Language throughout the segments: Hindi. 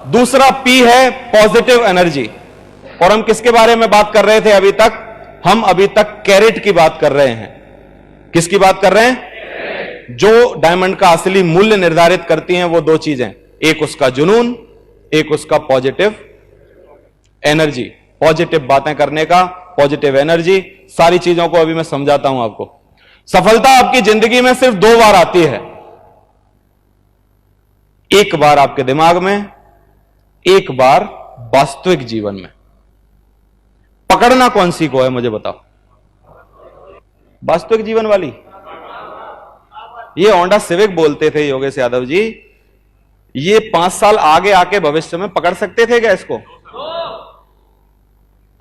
दूसरा पी है पॉजिटिव एनर्जी। और हम किसके बारे में बात कर रहे थे अभी तक? हम अभी तक कैरेट की बात कर रहे हैं। किसकी बात कर रहे हैं? जो डायमंड का असली मूल्य निर्धारित करती हैं वो दो चीजें, एक उसका जुनून, एक उसका पॉजिटिव एनर्जी। पॉजिटिव बातें करने का, पॉजिटिव एनर्जी, सारी चीजों को अभी मैं समझाता हूं आपको। सफलता आपकी जिंदगी में सिर्फ दो बार आती है, एक बार आपके दिमाग में, एक बार वास्तविक जीवन में। पकड़ना कौन सी को है मुझे बताओ? वास्तविक जीवन वाली। ये होंडा सिविक बोलते थे योगेश यादव जी, ये 5 साल आगे आके भविष्य में पकड़ सकते थे क्या इसको?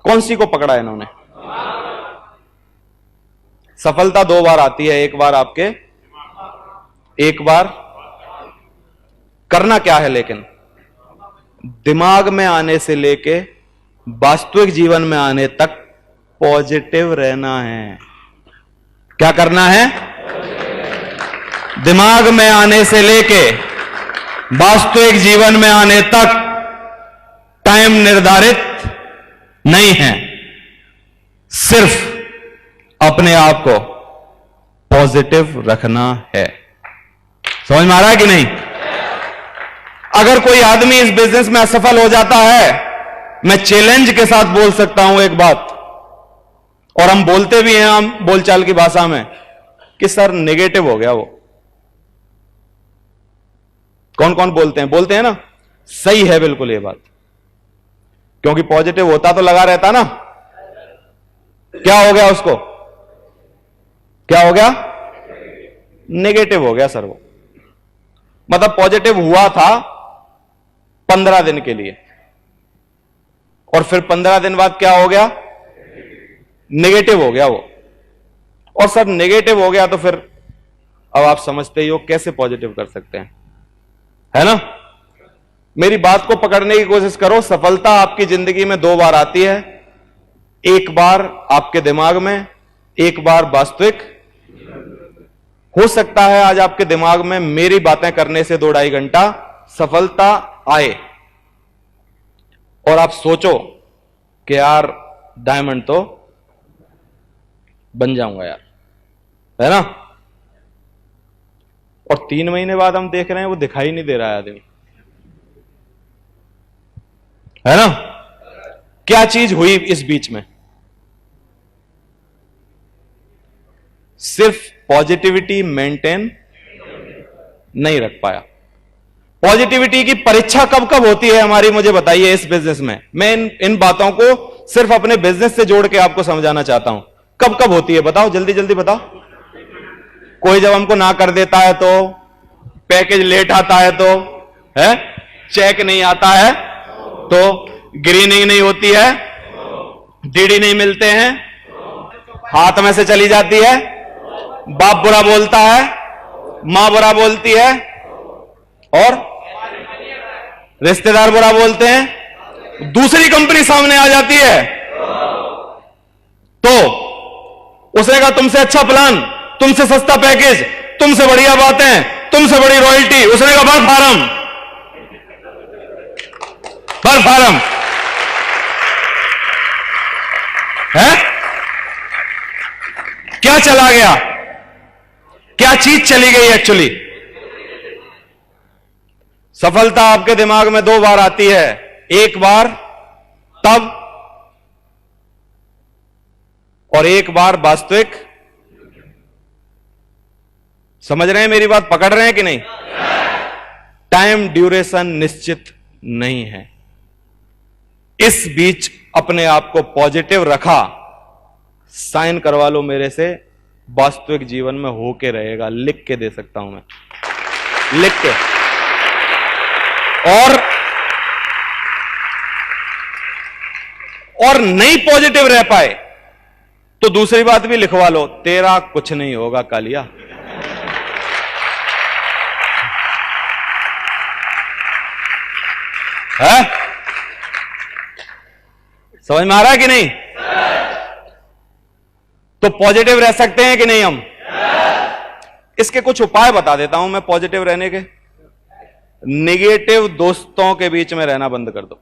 कौन सी को पकड़ा इन्होंने? सफलता दो बार आती है, एक बार आपके, एक बार करना क्या है लेकिन? दिमाग में आने से लेके वास्तविक जीवन में आने तक पॉजिटिव रहना है। क्या करना है? दिमाग में आने से लेके वास्तविक जीवन में आने तक टाइम निर्धारित नहीं है, सिर्फ अपने आप को पॉजिटिव रखना है। समझ में आ रहा है कि नहीं? अगर कोई आदमी इस बिजनेस में असफल हो जाता है, मैं चैलेंज के साथ बोल सकता हूं एक बात, और हम बोलते भी हैं हम बोलचाल की भाषा में, कि सर नेगेटिव हो गया वो। कौन कौन बोलते हैं? बोलते हैं ना? सही है बिल्कुल ये बात, क्योंकि पॉजिटिव होता तो लगा रहता ना। क्या हो गया उसको? क्या हो गया? नेगेटिव हो गया सर वो। मतलब पॉजिटिव हुआ था 15 दिन के लिए, और फिर 15 दिन बाद क्या हो गया? नेगेटिव हो गया वो। और सर नेगेटिव हो गया तो फिर अब आप समझते ही हो कैसे पॉजिटिव कर सकते हैं, है ना? मेरी बात को पकड़ने की कोशिश करो। सफलता आपकी जिंदगी में दो बार आती है, एक बार आपके दिमाग में, एक बार वास्तविक। हो सकता है आज आपके दिमाग में मेरी बातें करने से 2-2.5 घंटा सफलता आए और आप सोचो कि यार डायमंड तो बन जाऊंगा यार, है ना? और 3 महीने बाद हम देख रहे हैं वो दिखाई नहीं दे रहा है आदमी, है ना? क्या चीज हुई इस बीच में? सिर्फ पॉजिटिविटी मेंटेन नहीं रख पाया। पॉजिटिविटी की परीक्षा कब कब होती है हमारी, मुझे बताइए इस बिजनेस में। मैं इन बातों को सिर्फ अपने बिजनेस से जोड़ के आपको समझाना चाहता हूं। कब कब होती है बताओ, जल्दी जल्दी बताओ। कोई जब हमको ना कर देता है तो, पैकेज लेट आता है तो, है, चेक नहीं आता है तो, ग्रीनिंग नहीं होती है, डीडी नहीं मिलते हैं, हाथ में से चली जाती है, बाप बुरा बोलता है, मां बुरा बोलती है, और रिश्तेदार बुरा बोलते हैं, दूसरी कंपनी सामने आ जाती है तो उसने कहा तुमसे अच्छा प्लान, तुमसे सस्ता पैकेज, तुमसे बढ़िया बातें, तुमसे बड़ी रॉयल्टी। उसने कहा भर फार्म, भर फार्म, है? क्या चला गया? क्या चीज चली गई एक्चुअली? सफलता आपके दिमाग में दो बार आती है, एक बार तब और एक बार वास्तविक। समझ रहे हैं मेरी बात? पकड़ रहे हैं कि नहीं? टाइम ड्यूरेशन निश्चित नहीं है। इस बीच अपने आप को पॉजिटिव रखा, साइन करवा लो मेरे से, वास्तविक जीवन में होके रहेगा। लिख के दे सकता हूं मैं, लिख के। और नहीं पॉजिटिव रह पाए तो दूसरी बात भी लिखवा लो, तेरा कुछ नहीं होगा कालिया। है? समझ में आ रहा है कि नहीं? तो पॉजिटिव रह सकते हैं कि नहीं हम? इसके कुछ उपाय बता देता हूं मैं पॉजिटिव रहने के, नेगेटिव दोस्तों के बीच में रहना बंद कर दो।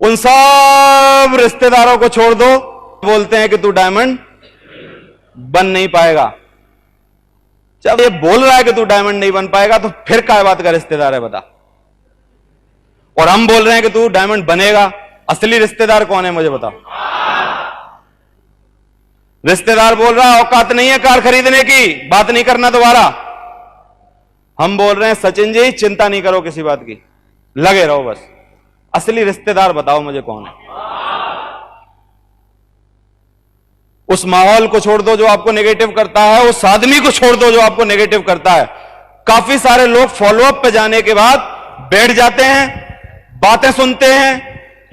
उन सब रिश्तेदारों को छोड़ दो, बोलते हैं कि तू डायमंड बन नहीं पाएगा। जब ये बोल रहा है कि तू डायमंड नहीं बन पाएगा तो फिर क्या बात का रिश्तेदार है बता। और हम बोल रहे हैं कि तू डायमंड बनेगा, असली रिश्तेदार कौन है मुझे बताओ। रिश्तेदार बोल रहा औकात नहीं है कार खरीदने की, बात नहीं करना दोबारा। हम बोल रहे हैं सचिन जी चिंता नहीं करो किसी बात की, लगे रहो बस। असली रिश्तेदार बताओ मुझे कौन है। उस माहौल को छोड़ दो जो आपको नेगेटिव करता है, उस आदमी को छोड़ दो जो आपको नेगेटिव करता है। काफी सारे लोग फॉलोअप पे जाने के बाद बैठ जाते हैं, बातें सुनते हैं,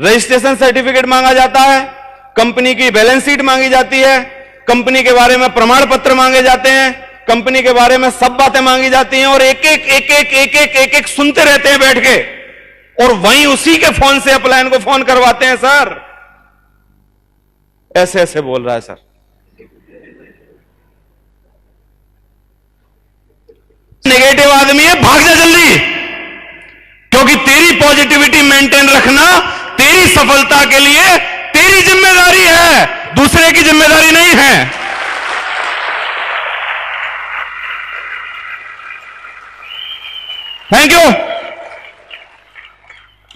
रजिस्ट्रेशन सर्टिफिकेट मांगा जाता है, कंपनी की बैलेंस शीट मांगी जाती है, कंपनी के बारे में प्रमाण पत्र मांगे जाते हैं, कंपनी के बारे में सब बातें मांगी जाती हैं, और एक एक सुनते रहते हैं बैठ के, और वहीं उसी के फोन से अपलाइन को फोन करवाते हैं। सर ऐसे ऐसे बोल रहा है सर। नेगेटिव आदमी है, भाग जा जल्दी, क्योंकि तेरी पॉजिटिविटी मेंटेन रखना तेरी सफलता के लिए तेरी जिम्मेदारी है, दूसरे की जिम्मेदारी नहीं है। Thank you.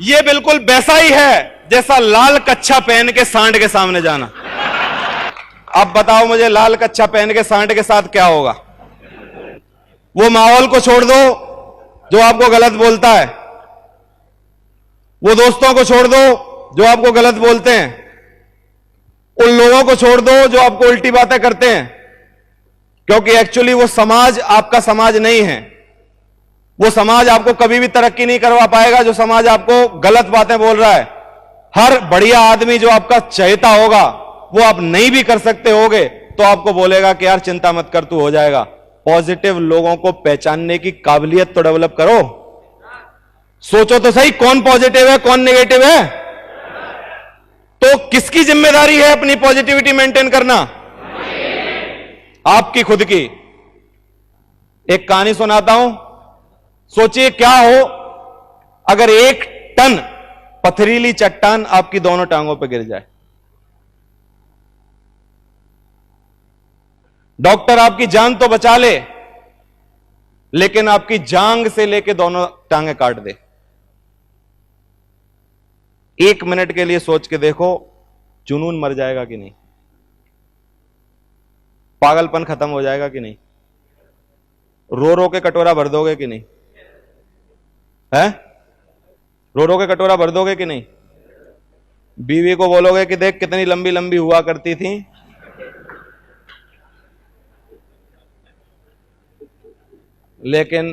यह बिल्कुल वैसा ही है जैसा लाल कच्छा पहन के सांड के सामने जाना। अब बताओ मुझे लाल कच्छा पहन के सांड के साथ क्या होगा। वो माहौल को छोड़ दो जो आपको गलत बोलता है, वो दोस्तों को छोड़ दो जो आपको गलत बोलते हैं, उन लोगों को छोड़ दो जो आपको उल्टी बातें करते हैं, क्योंकि एक्चुअली वो समाज आपका समाज नहीं है। वो समाज आपको कभी भी तरक्की नहीं करवा पाएगा जो समाज आपको गलत बातें बोल रहा है। हर बढ़िया आदमी जो आपका चहेता होगा वो आप नहीं भी कर सकते होगे तो आपको बोलेगा कि यार चिंता मत कर, तू हो जाएगा। पॉजिटिव लोगों को पहचानने की काबिलियत तो डेवलप करो। सोचो तो सही, कौन पॉजिटिव है कौन नेगेटिव है। तो किसकी जिम्मेदारी है अपनी पॉजिटिविटी मेंटेन करना? आपकी खुद की। एक कहानी सुनाता हूं, सोचिए क्या हो अगर 1 टन पथरीली चट्टान आपकी दोनों टांगों पर गिर जाए। डॉक्टर आपकी जान तो बचा ले, लेकिन आपकी जांग से लेके दोनों टांगे काट दे। 1 मिनट के लिए सोच के देखो, जुनून मर जाएगा कि नहीं? पागलपन खत्म हो जाएगा कि नहीं? रो रो के कटोरा भर दोगे कि नहीं? है? रो रो के कटोरा भर दोगे कि नहीं? बीवी को बोलोगे कि देख कितनी लंबी लंबी हुआ करती थी, लेकिन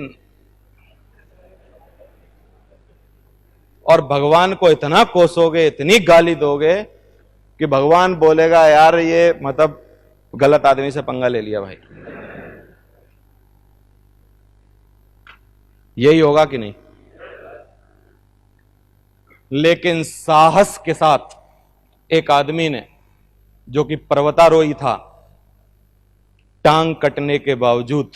और भगवान को इतना कोसोगे, इतनी गाली दोगे कि भगवान बोलेगा यार ये मतलब गलत आदमी से पंगा ले लिया भाई। यही होगा कि नहीं? लेकिन साहस के साथ एक आदमी ने, जो कि पर्वतारोही था, टांग कटने के बावजूद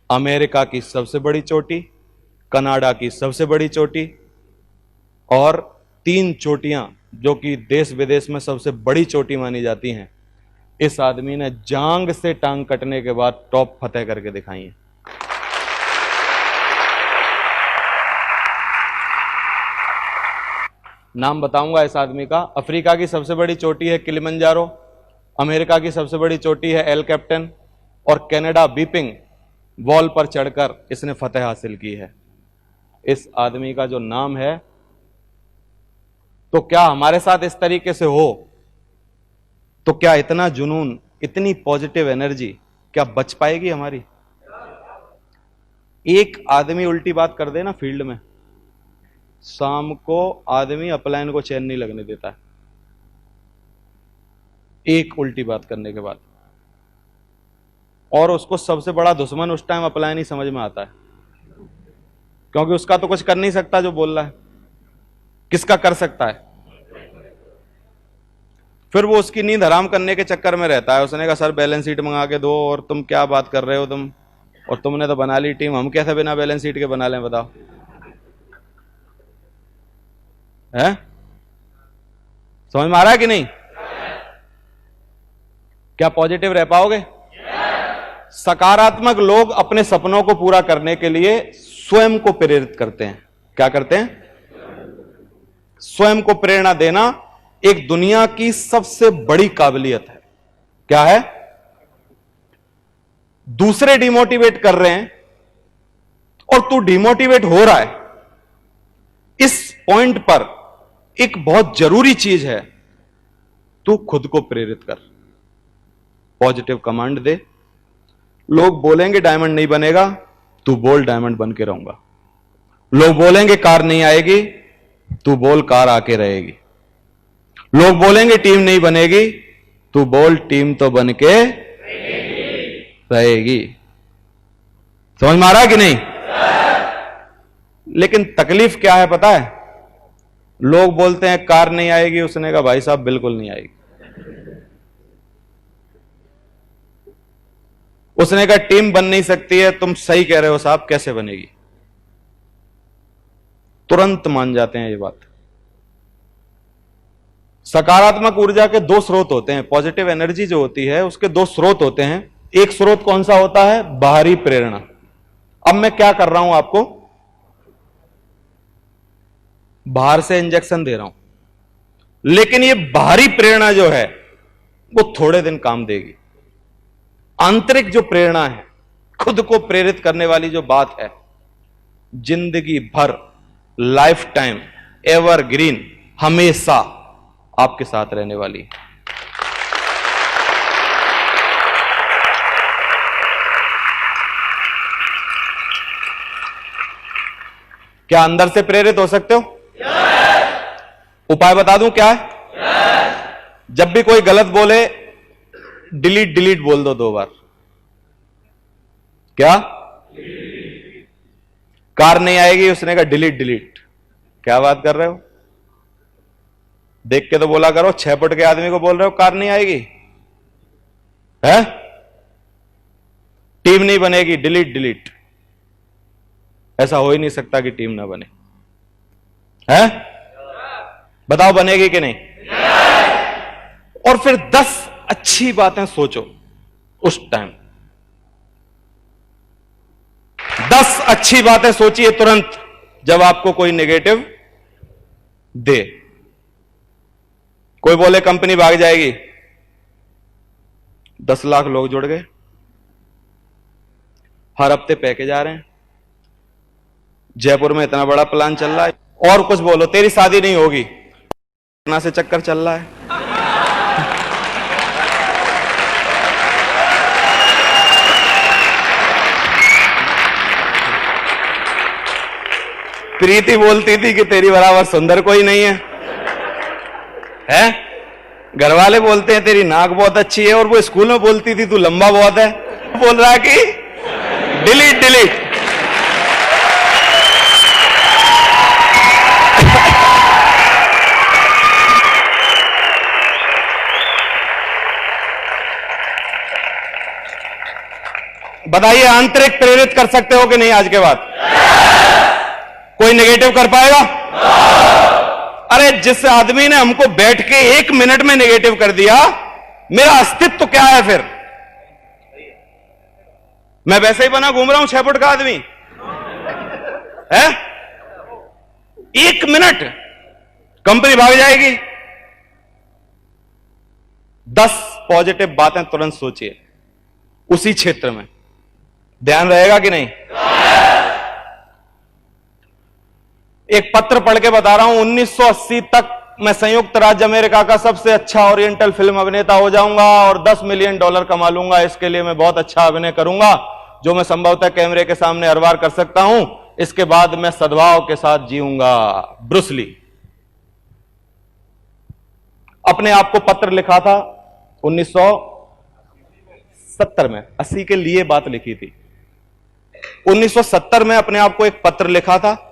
अमेरिका की सबसे बड़ी चोटी, कनाडा की सबसे बड़ी चोटी और 3 चोटियां जो कि देश विदेश में सबसे बड़ी चोटी मानी जाती हैं, इस आदमी ने जांग से टांग कटने के बाद टॉप फतेह करके दिखाई है। नाम बताऊंगा इस आदमी का। अफ्रीका की सबसे बड़ी चोटी है किलिमंजारो, अमेरिका की सबसे बड़ी चोटी है एल कैप्टन, और कनाडा बीपिंग वॉल पर चढ़कर इसने फतेह हासिल की है। इस आदमी का जो नाम है, तो क्या हमारे साथ इस तरीके से हो तो क्या इतना जुनून, इतनी पॉजिटिव एनर्जी क्या बच पाएगी हमारी? एक आदमी उल्टी बात कर दे ना फील्ड में, शाम को आदमी अपलाइन को चैन नहीं लगने देता है, एक उल्टी बात करने के बाद। और उसको सबसे बड़ा दुश्मन उस टाइम अपलाइन ही समझ में आता है, क्योंकि उसका तो कुछ कर नहीं सकता जो बोल रहा है, किसका कर सकता है? फिर वो उसकी नींद हराम करने के चक्कर में रहता है। उसने कहा सर बैलेंस शीट मंगा के दो, और तुम क्या बात कर रहे हो तुम, और तुमने तो बना ली टीम, हम कैसे बिना बैलेंस शीट के बना लें बताओ? है समझ में आ रहा है कि नहीं? क्या पॉजिटिव रह पाओगे? सकारात्मक लोग अपने सपनों को पूरा करने के लिए स्वयं को प्रेरित करते हैं। क्या करते हैं? स्वयं को प्रेरणा देना एक दुनिया की सबसे बड़ी काबिलियत है। क्या है? दूसरे डिमोटिवेट कर रहे हैं और तू डिमोटिवेट हो रहा है, इस पॉइंट पर एक बहुत जरूरी चीज है, तू खुद को प्रेरित कर, पॉजिटिव कमांड दे। लोग बोलेंगे डायमंड नहीं बनेगा, तू बोल डायमंड बन के रहूंगा। लोग बोलेंगे कार नहीं आएगी, तू बोल कार आके रहेगी। लोग बोलेंगे टीम नहीं बनेगी, तू बोल टीम तो बन के रहेगी। समझ में आ रहा है कि नहीं? लेकिन तकलीफ क्या है पता है? लोग बोलते हैं कार नहीं आएगी, उसने कहा भाई साहब बिल्कुल नहीं आएगी। उसने कहा टीम बन नहीं सकती है, तुम सही कह रहे हो साहब, कैसे बनेगी? तुरंत मान जाते हैं ये बात। सकारात्मक ऊर्जा के दो स्रोत होते हैं। पॉजिटिव एनर्जी जो होती है उसके दो स्रोत होते हैं। एक स्रोत कौन सा होता है? बाहरी प्रेरणा। अब मैं क्या कर रहा हूं, आपको बाहर से इंजेक्शन दे रहा हूं, लेकिन ये बाहरी प्रेरणा जो है वो थोड़े दिन काम देगी। आंतरिक जो प्रेरणा है, खुद को प्रेरित करने वाली जो बात है, जिंदगी भर, लाइफ टाइम, एवरग्रीन, हमेशा आपके साथ रहने वाली। क्या अंदर से प्रेरित हो सकते हो? उपाय बता दूं क्या है? जब भी कोई गलत बोले, डिलीट डिलीट बोल दो 2 बार। क्या? कार नहीं आएगी, उसने कहा डिलीट डिलीट। क्या बात कर रहे हो? देख के तो बोला करो, 6 फुट के आदमी को बोल रहे हो कार नहीं आएगी है? टीम नहीं बनेगी, डिलीट डिलीट। ऐसा हो ही नहीं सकता कि टीम ना बने, है? बताओ बनेगी कि नहीं? और फिर 10 अच्छी बातें सोचो उस टाइम। 10 अच्छी बातें सोचिए तुरंत जब आपको कोई नेगेटिव दे। कोई बोले कंपनी भाग जाएगी, 10 लाख लोग जुड़ गए, हर हफ्ते पैकेज आ रहे हैं, जयपुर में इतना बड़ा प्लान चल रहा है, और कुछ बोलो तेरी शादी नहीं होगी, इतना से चक्कर चल रहा है। प्रीति बोलती थी कि तेरी बराबर सुंदर कोई नहीं है, है? घर वाले बोलते हैं तेरी नाक बहुत अच्छी है, और वो स्कूल में बोलती थी तू लंबा बहुत है। बोल रहा है कि डिलीट डिलीट। बताइए आंतरिक प्रेरित कर सकते हो कि नहीं? आज के बाद कोई नेगेटिव कर पाएगा? अरे जिस आदमी ने हमको बैठ के 1 मिनट में नेगेटिव कर दिया, मेरा अस्तित्व तो क्या है फिर? मैं वैसे ही बना घूम रहा हूं 6 फुट का आदमी, है? 1 मिनट कंपनी भाग जाएगी। 10 पॉजिटिव बातें तुरंत सोचिए उसी क्षेत्र में। ध्यान रहेगा कि नहीं? एक पत्र पढ़ के बता रहा हूं, 1980 तक मैं संयुक्त राज्य अमेरिका का सबसे अच्छा ओरिएंटल फिल्म अभिनेता हो जाऊंगा और $10 मिलियन कमा लूंगा। इसके लिए मैं बहुत अच्छा अभिनय करूंगा जो मैं संभवतः कैमरे के सामने हर बार कर सकता हूं। इसके बाद मैं सद्भाव के साथ जीऊंगा। ब्रूस ली अपने आप को पत्र लिखा था 1970 में, 80 के लिए बात लिखी थी। 1970 में अपने आप को एक पत्र लिखा था।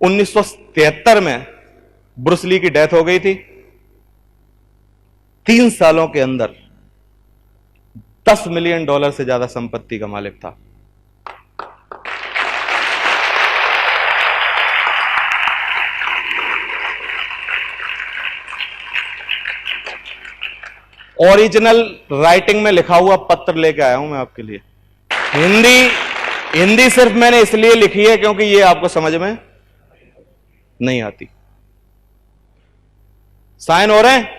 1973 में ब्रूस ली की डेथ हो गई थी। 3 सालों के अंदर $10 मिलियन से ज्यादा संपत्ति का मालिक था। ओरिजिनल राइटिंग में लिखा हुआ पत्र लेके आया हूं मैं आपके लिए। हिंदी सिर्फ मैंने इसलिए लिखी है क्योंकि ये आपको समझ में नहीं आती। साइन हो रहे हैं?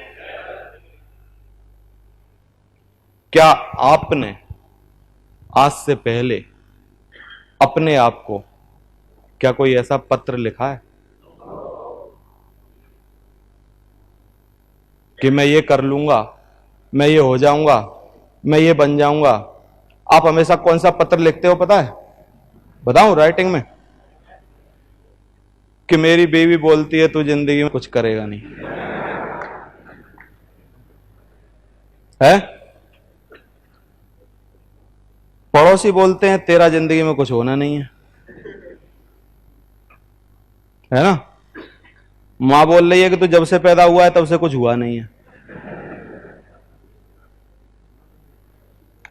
क्या आपने आज से पहले अपने आप को क्या कोई ऐसा पत्र लिखा है कि मैं ये कर लूंगा, मैं ये हो जाऊंगा, मैं ये बन जाऊंगा? आप हमेशा कौन सा पत्र लिखते हो पता है? बताऊं राइटिंग में कि मेरी बीवी बोलती है तू जिंदगी में कुछ करेगा नहीं, है? पड़ोसी बोलते हैं तेरा जिंदगी में कुछ होना नहीं है ना? मां बोल रही है कि तू जब से पैदा हुआ है तब से कुछ हुआ नहीं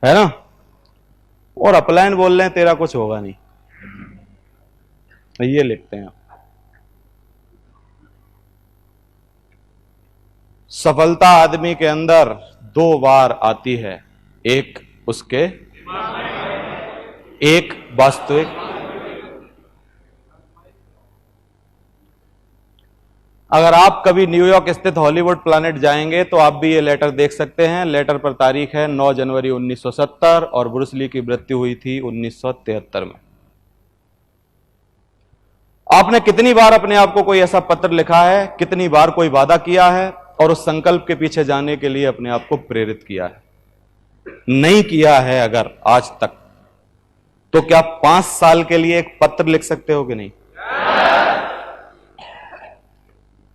है ना? और अपलाइन बोल रहे हैं तेरा कुछ होगा नहीं। ये लिखते हैं आप। सफलता आदमी के अंदर 2 बार आती है, एक उसके एक वास्तविक। अगर आप कभी न्यूयॉर्क स्थित हॉलीवुड प्लैनेट जाएंगे तो आप भी ये लेटर देख सकते हैं। लेटर पर तारीख है 9 जनवरी 1970 और ब्रूस ली की मृत्यु हुई थी 1973 में। आपने कितनी बार अपने आप को कोई ऐसा पत्र लिखा है, कितनी बार कोई वादा किया है और उस संकल्प के पीछे जाने के लिए अपने आप को प्रेरित किया है? नहीं किया है अगर आज तक, तो क्या 5 साल के लिए एक पत्र लिख सकते हो कि नहीं?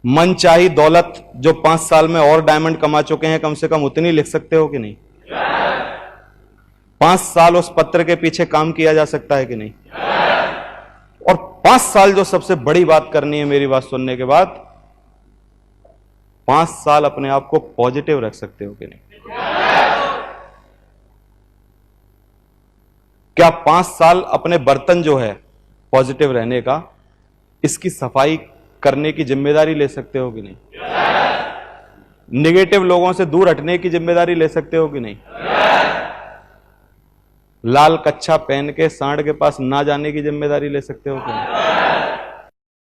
मनचाही दौलत जो 5 साल में और डायमंड कमा चुके हैं, कम से कम उतनी लिख सकते हो कि नहीं? 5 साल उस पत्र के पीछे काम किया जा सकता है कि नहीं? और 5 साल जो सबसे बड़ी बात करनी है मेरी बात सुनने के बाद, 5 साल अपने आप को पॉजिटिव रख सकते हो कि नहीं? क्या 5 साल अपने बर्तन जो है पॉजिटिव रहने का, इसकी सफाई करने की जिम्मेदारी ले सकते हो कि नहीं? नेगेटिव लोगों से दूर हटने की जिम्मेदारी ले सकते हो कि नहीं? लाल कच्छा पहन के सांड के पास ना जाने की जिम्मेदारी ले सकते हो कि नहीं?